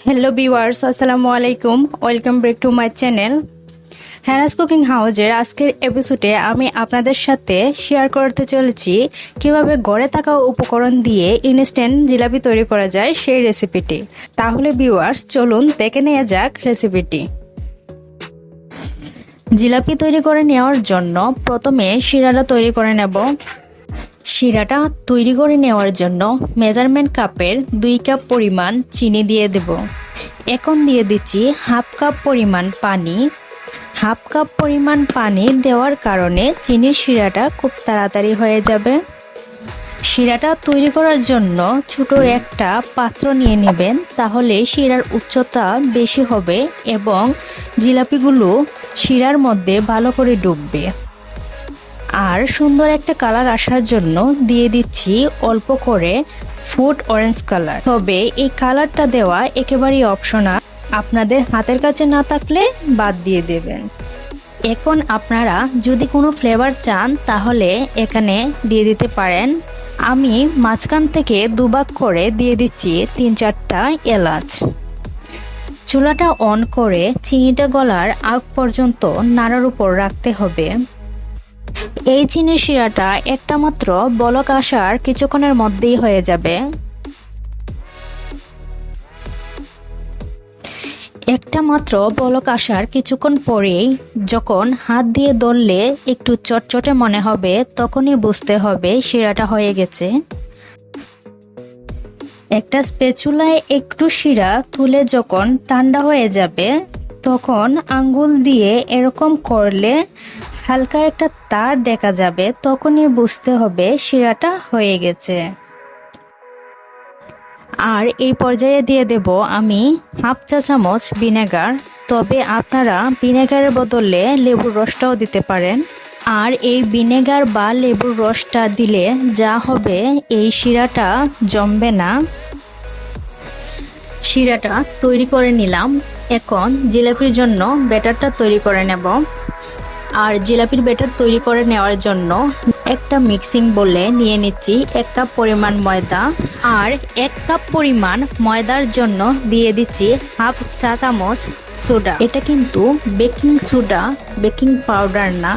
Hello viewers, আসসালামু আলাইকুম। Welcome back to my channel Hanna's cooking হাউজের আজকের এপিসোডে আমি আপনাদের সাথে শেয়ার করতে চলেছি কিভাবে ঘরে থাকা উপকরণ দিয়ে ইনস্ট্যান্ট জিলাপি তৈরি করা যায় সেই রেসিপিটি। তাহলে ভিউয়ার্স চলুন দেখে নেওয়া যাক রেসিপিটি। জিলাপি তৈরি করে নেওয়ার জন্য প্রথমে শিরাটা তৈরি করে নেব। শিরাটা তৈরি করে নেওয়ার জন্য মেজারমেন্ট কাপের 2 কাপ পরিমাণ চিনি দিয়ে দেব। এখন দিয়ে দিচ্ছি হাফ কাপ পরিমাণ পানি। হাফ কাপ পরিমাণ পানি দেওয়ার কারণে চিনির শিরাটা খুব তাড়াতাড়ি হয়ে যাবে। শিরাটা তৈরি করার জন্য ছোট একটা পাত্র নিয়ে নেবেন, তাহলে শিরার উচ্চতা বেশি হবে এবং জিলাপিগুলো শিরার মধ্যে ভালো করে ডুববে। আর সুন্দর একটা কালার আসার জন্য দিয়ে দিচ্ছি অল্প করে ফুড অরেঞ্জ কালার। তবে এই কালারটা দেওয়া একেবারেই অপশনাল, আপনাদের হাতের কাছে না থাকলে বাদ দিয়ে দেবেন। এখন আপনারা যদি কোনো ফ্লেভার চান তাহলে এখানে দিয়ে দিতে পারেন। আমি মাঝখান থেকে দুভাগ করে দিয়ে দিচ্ছি 3-4টা এলাচ। চুলাটা অন করে চিনিটা গলার আগ পর্যন্ত নাড়ার উপর রাখতে হবে। এই চিনির শিরাটা একটা মাত্র বলক আসার কিছুক্ষণের মধ্যেই হয়ে যাবে। একটা মাত্র বলক আসার কিছুক্ষণ পরেই যখন হাত দিয়ে ধরলে একটু চটচটে মনে হবে, তখনই বুঝতে হবে শিরাটা হয়ে গেছে। একটা স্প্যাচুলায় একটু শিরা তুলে যখন ঠান্ডা হয়ে যাবে, তখন আঙ্গুল দিয়ে এরকম করলে হালকা একটা তার দেখা যাবে, তখনই বুঝতে হবে শিরাটা হয়ে গেছে। আর এই পর্যায়ে দিয়ে দেব আমি হাফ চা চামচ ভিনেগার। তবে আপনারা ভিনেগারের বদলে লেবুর রসটাও দিতে পারেন। আর এই ভিনেগার বা লেবুর রসটা দিলে যা হবে, এই শিরাটা জমবে না। শিরাটা তৈরি করে নিলাম। এখন জিলাপির জন্য ব্যাটারটা তৈরি করে নেব। আর জিলাপির ব্যাটার তৈরি করে নেওয়ার জন্য একটা মিক্সিং বোলে নিয়ে নিচ্ছি 1 কাপ পরিমাণ ময়দা। আর 1 কাপ পরিমাণ ময়দার জন্য দিয়ে দিচ্ছি হাফ চা চামচ সোডা। এটা কিন্তু বেকিং সোডা, বেকিং পাউডার না।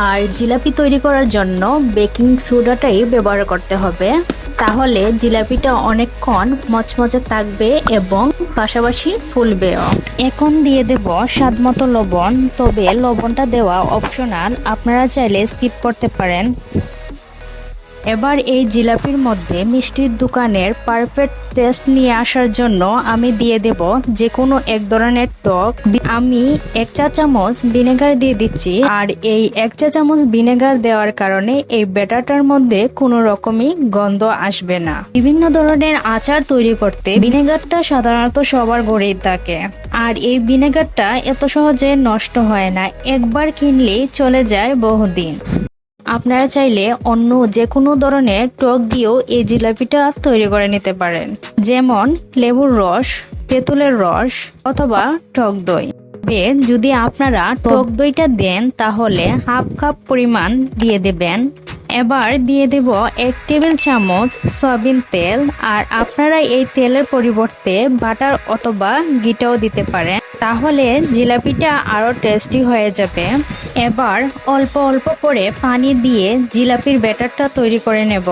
আর জিলাপি তৈরি করার জন্য বেকিং সোডাটাই ব্যবহার করতে হবে, তাহলে জিলাপিটা অনেকক্ষণ মচমচে থাকবে এবং পাশাপাশি ফুলবেও। এখন দিয়ে দেব স্বাদমতো লবণ। তবে লবণটা দেওয়া অপশনাল, আপনারা চাইলে স্কিপ করতে পারেন। এবার এই জিলাপির মধ্যে মিষ্টির দোকানের পারফেক্ট টেস্ট নিয়ে আসার জন্য আমি দিয়ে দেব যে কোনো এক ধরনের টক। আমি 1 চা চামচ ভিনেগার দিয়ে দিচ্ছি। আর এই 1 চা চামচ ভিনেগার দেওয়ার কারণে এই ব্যাটারটার মধ্যে কোনো রকমই গন্ধ আসবে না। বিভিন্ন ধরনের আচার তৈরি করতে ভিনেগারটা সাধারণত সবার ঘরেই থাকে। আর এই ভিনেগারটা এত সহজে নষ্ট হয় না, একবার কিনলেই চলে যায় বহুদিন। আপনারা চাইলে অন্য যে কোনো ধরনের টক দিয়েও এই জিলাপিটা তৈরি করে নিতে পারেন, যেমন লেবুর রস, তেঁতুলের রস অথবা টক দই। যদি আপনারা টক দইটা দেন তাহলে হাফ কাপ পরিমাণ দিয়ে দেবেন। এবার দিয়ে দেব 1 টেবিল চামচ সয়াবিন তেল। আর আপনারা এই তেলের পরিবর্তে বাটার অথবা ঘিটাও দিতে পারেন, তাহলে জিলাপিটা আরো টেস্টি হয়ে যাবে। এবার অল্প অল্প করে পানি দিয়ে জিলাপির ব্যাটারটা তৈরি করে নেব।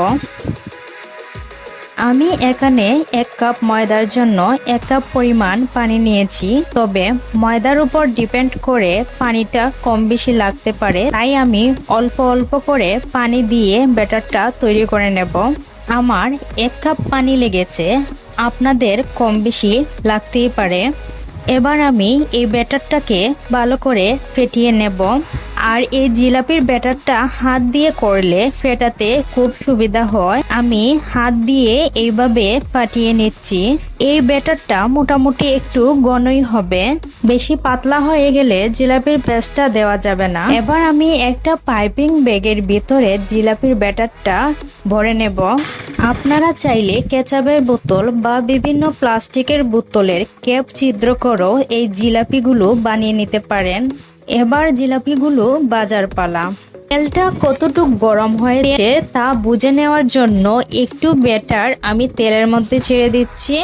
আমি এখানে 1 কাপ ময়দার জন্য 1 কাপ পরিমাণ পানি নিয়েছি। তবে ময়দার উপর ডিপেন্ড করে পানিটা কম বেশি লাগতে পারে, তাই আমি অল্প অল্প করে পানি দিয়ে ব্যাটারটা তৈরি করে নেব। আমার 1 কাপ পানি লেগেছে, আপনাদের কম বেশি লাগতেই পারে। এবার আমি এই ব্যাটারটাকে ভালো করে ফেটিয়ে নেব। আর এই জিলাপির ব্যাটারটা হাত দিয়ে করলে ফেটাতে খুব সুবিধা হয়। আমি হাত দিয়ে এইভাবে ফাটিয়ে নিচ্ছি। এই ব্যাটারটা মোটামুটি একটু ঘনই হবে, বেশি পাতলা হয়ে গেলে জিলাপির পেস্টটা দেওয়া যাবে না। এবার আমি একটা পাইপিং ব্যাগের ভিতরে জিলাপির ব্যাটারটা ভরে নেব। আপনারা চাইলে কেচাপের বোতল বা বিভিন্ন প্লাস্টিকের বোতলের ক্যাপ ছিদ্র করেও এই জিলাপিগুলো বানিয়ে নিতে পারেন। এবার জিলাপিগুলো বাজার পালা। তেলটা কতটুকু গরম হয়েছে তা বুঝে নেওয়ার জন্য একটু ব্যাটার আমি তেলের মধ্যে ছেড়ে দিচ্ছি।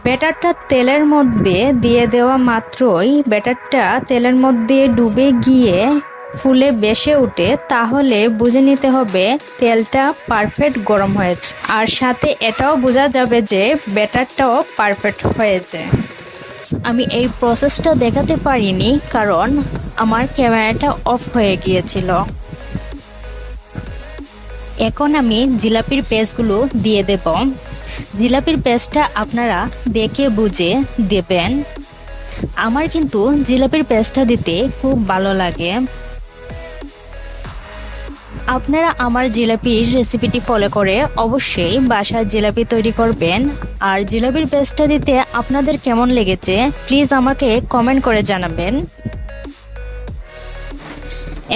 ব্যাটারটা তেলের মধ্যে দিয়ে দেওয়া মাত্রই ব্যাটারটা তেলের মধ্যে ডুবে গিয়ে ফুলে বেশে ওঠে, তাহলে বুঝে নিতে হবে তেলটা পারফেক্ট গরম হয়েছে। আর সাথে এটাও বোঝা যাবে যে ব্যাটারটাও পারফেক্ট হয়েছে। আমি এই প্রসেসটা দেখাতে পারিনি কারণ আমার ক্যামেরাটা অফ হয়ে গিয়েছিল। এখন আমি জিলাপির পেস্টগুলো দিয়ে দেব। জিলাপির পেস্টটা আপনারা দেখে বুঝে দেবেন। আমার কিন্তু জিলাপির পেস্টটা দিতে খুব ভালো লাগে। আপনারা আমার জিলাপির রেসিপিটি ফলো করে অবশ্যই বাসায় জিলাপি তৈরি করবেন। আর জিলাপির পেস্টটা দিতে আপনাদের কেমন লেগেছে প্লিজ আমাকে কমেন্ট করে জানাবেন।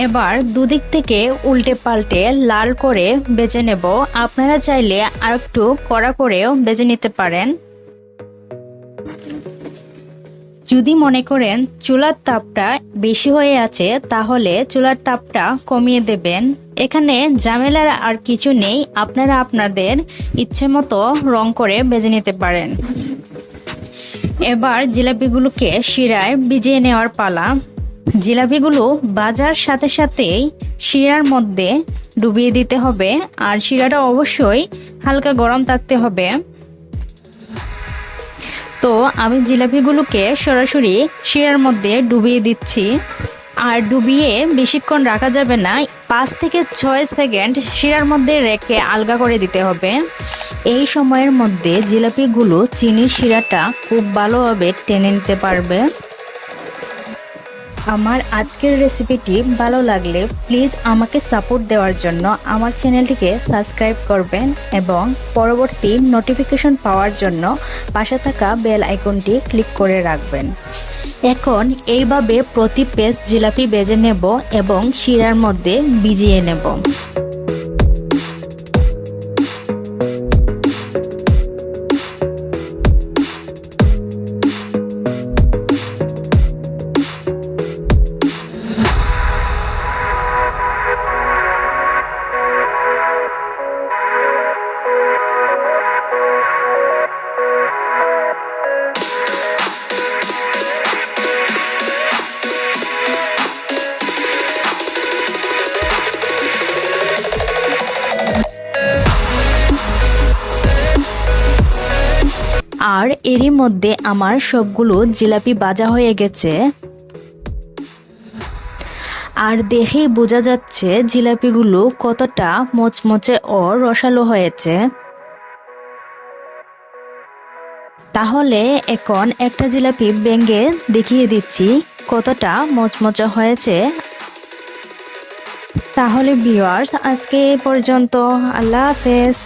এবার দুদিক থেকে উল্টে পাল্টে লাল করে ভেজে নেব। আপনারা চাইলে আর একটু কড়া করেও ভেজে নিতে পারেন। যদি মনে করেন চুলার তাপটা বেশি হয়ে আছে তাহলে চুলার তাপটা কমিয়ে দেবেন। এখানে ঝামেলার আর কিছু নেই, আপনারা আপনাদের ইচ্ছে মতো রং করে ভেজে নিতে পারেন। এবার জিলাপিগুলোকে শিরায় ভিজিয়ে নেওয়ার পালা। জিলাপিগুলো ভাজার সাথে সাথেই শিরার মধ্যে ডুবিয়ে দিতে হবে, আর শিরাটা অবশ্যই হালকা গরম থাকতে হবে। তো আমি জিলাপিগুলোকে সরাসরি শিরার মধ্যে ডুবিয়ে দিচ্ছি। আর ডুবিয়ে বেশিক্ষণ রাখা যাবে না, 5 থেকে 6 সেকেন্ড শিরার মধ্যে রেখে আলগা করে দিতে হবে। এই সময়ের মধ্যে জিলাপিগুলো চিনির শিরাটা খুব ভালোভাবে টেনে নিতে পারবে। আমার আজকের রেসিপিটি ভালো লাগলে প্লিজ আমাকে সাপোর্ট দেওয়ার জন্য আমার চ্যানেলটিকে সাবস্ক্রাইব করবেন এবং পরবর্তী নোটিফিকেশন পাওয়ার জন্য পাশে থাকা বেল আইকনটি ক্লিক করে রাখবেন। এখন এইভাবে প্রতি পিস জিলাপি ভেজে নেব এবং শিরার মধ্যে ভিজিয়ে নেব। আর এরই মধ্যে আমার সবগুলো জিলাপি ভাজা হয়ে গেছে। আর দেখেই বোঝা যাচ্ছে জিলাপিগুলো কতটা মচমচে ও রসালো হয়েছে। তাহলে এখন একটা জিলাপি ভেঙে দেখিয়ে দিচ্ছি কতটা মচমচে হয়েছে। তাহলে ভিউয়ার্স আজকে এই পর্যন্ত, আল্লাহ হাফেজ।